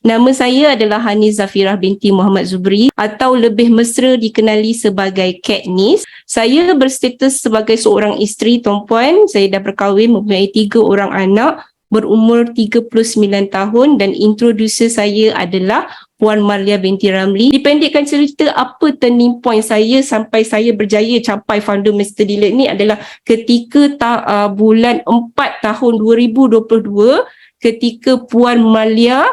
Nama saya adalah Hani Zafirah binti Muhammad Zubri atau lebih mesra dikenali sebagai Kak Nis. Saya berstatus sebagai seorang isteri, tuan-puan. Saya dah berkahwin, mempunyai 3 orang anak, berumur 39 tahun, dan introducer saya adalah Puan Malia binti Ramli. Dipendekkan cerita, apa turning point saya sampai saya berjaya capai founder Mr. Deloitte ni adalah ketika bulan 4 tahun 2022, ketika Puan Malia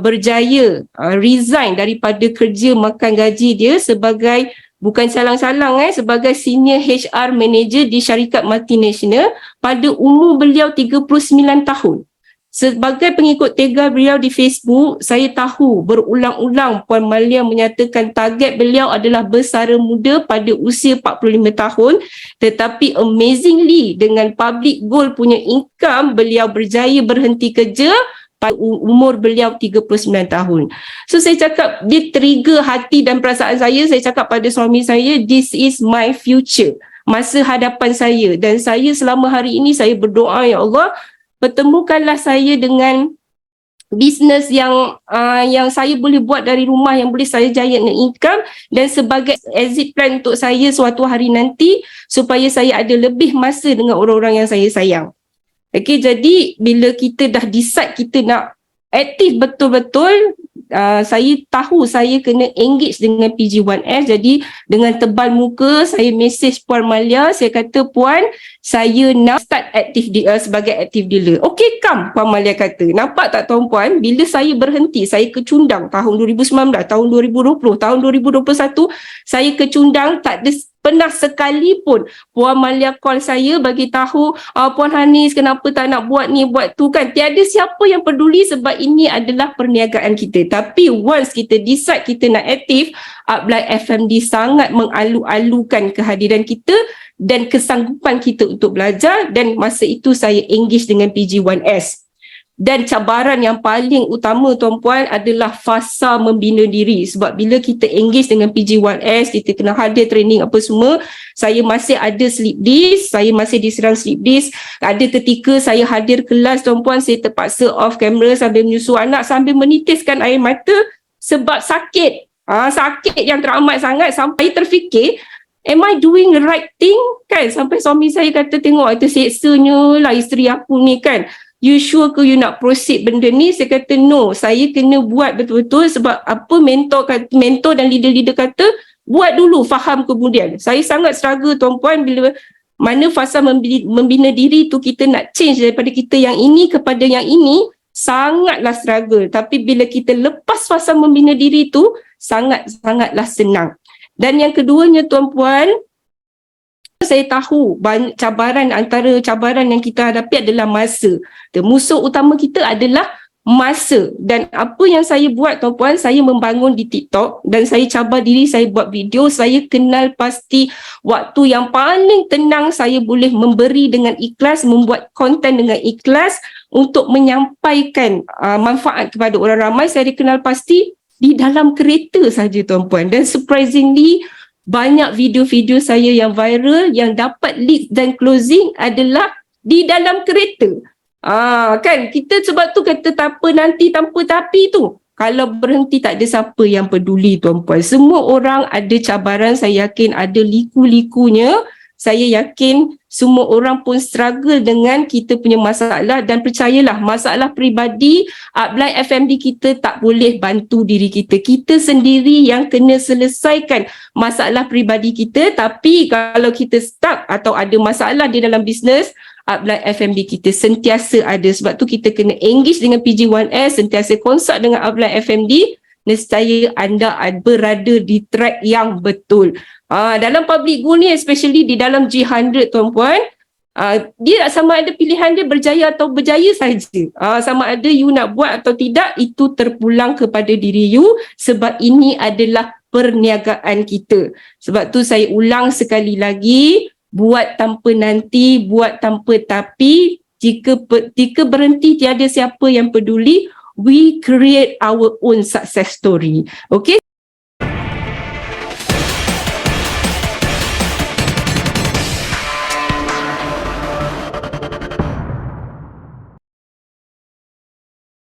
berjaya resign daripada kerja makan gaji dia sebagai, bukan salang-salang sebagai senior HR manager di syarikat multinational pada umur beliau 39 tahun. Sebagai pengikut tega beliau di Facebook, saya tahu berulang-ulang Puan Malia menyatakan target beliau adalah bersara muda pada usia 45 tahun, tetapi amazingly dengan public goal punya income, beliau berjaya berhenti kerja pada umur beliau 39 tahun. So saya cakap, dia trigger hati dan perasaan saya. Saya cakap pada suami saya, this is my future, masa hadapan saya. Dan saya selama hari ini saya berdoa, ya Allah, pertemukanlah saya dengan bisnes yang saya boleh buat dari rumah, yang boleh saya generate income, dan sebagai exit plan untuk saya suatu hari nanti, supaya saya ada lebih masa dengan orang-orang yang saya sayang. Okey, jadi bila kita dah decide kita nak aktif betul-betul, saya tahu saya kena engage dengan PG1S. Jadi dengan tebal muka saya message Puan Malia, saya kata, Puan, saya nak start aktif sebagai active dealer. Okey, come, Puan Malia kata. Nampak tak tuan-puan, bila saya berhenti, saya kecundang tahun 2019, tahun 2020, tahun 2021, saya kecundang, tak ada pernah sekalipun Puan Malia call saya bagi tahu, Puan Hanis kenapa tak nak buat ni, buat tu kan. Tiada siapa yang peduli sebab ini adalah perniagaan kita. Tapi once kita decide kita nak aktif, Upline FMD sangat mengalu-alukan kehadiran kita dan kesanggupan kita untuk belajar, dan masa itu saya engage dengan PG1S. Dan cabaran yang paling utama tuan-puan adalah fasa membina diri. Sebab bila kita engage dengan PG1S, kita kena hadir training apa semua, saya masih ada sleep disk, saya masih diserang sleep disk. Ada ketika saya hadir kelas tuan-puan, saya terpaksa off camera sambil menyusu anak, sambil menitiskan air mata sebab sakit. Sakit yang teramat sangat sampai terfikir, am I doing the right thing kan? Sampai suami saya kata, tengok itu seksanya lah isteri aku ni kan. You sure ke you nak proceed benda ni? Saya kata no, saya kena buat betul-betul sebab apa mentor dan leader-leader kata, buat dulu, faham kemudian. Saya sangat struggle tuan-puan bila mana fasa membina diri tu, kita nak change daripada kita yang ini kepada yang ini, sangatlah struggle. Tapi bila kita lepas fasa membina diri tu, sangat-sangatlah senang. Dan yang keduanya tuan-puan, saya tahu banyak cabaran, antara cabaran yang kita hadapi adalah masa. Musuh utama kita adalah masa. Dan apa yang saya buat tuan-puan, saya membangun di TikTok dan saya cabar diri, saya buat video, saya kenal pasti waktu yang paling tenang saya boleh memberi dengan ikhlas, membuat konten dengan ikhlas untuk menyampaikan manfaat kepada orang ramai. Saya dikenal pasti di dalam kereta saja tuan-puan. Dan surprisingly, banyak video-video saya yang viral, yang dapat lead dan closing adalah di dalam kereta. Kan, kita sebab tu kata tak apa nanti tanpa tapi tu. Kalau berhenti tak ada siapa yang peduli tuan-puan. Semua orang ada cabaran, saya yakin ada liku-likunya. Saya yakin semua orang pun struggle dengan kita punya masalah, dan percayalah, masalah peribadi Upline FMD kita tak boleh bantu diri kita. Kita sendiri yang kena selesaikan masalah peribadi kita. Tapi kalau kita stuck atau ada masalah di dalam bisnes, Upline FMD kita sentiasa ada. Sebab tu kita kena engage dengan PG1S, sentiasa konsult dengan Upline FMD. Nescaya anda berada di track yang betul. Dalam public goal ni, especially di dalam G100 tuan-puan, dia sama ada pilihan dia berjaya atau berjaya saja. Sama ada you nak buat atau tidak, itu terpulang kepada diri you, sebab ini adalah perniagaan kita. Sebab tu saya ulang sekali lagi, buat tanpa nanti, buat tanpa tapi. Jika berhenti, tiada siapa yang peduli. We create our own success story. Okay?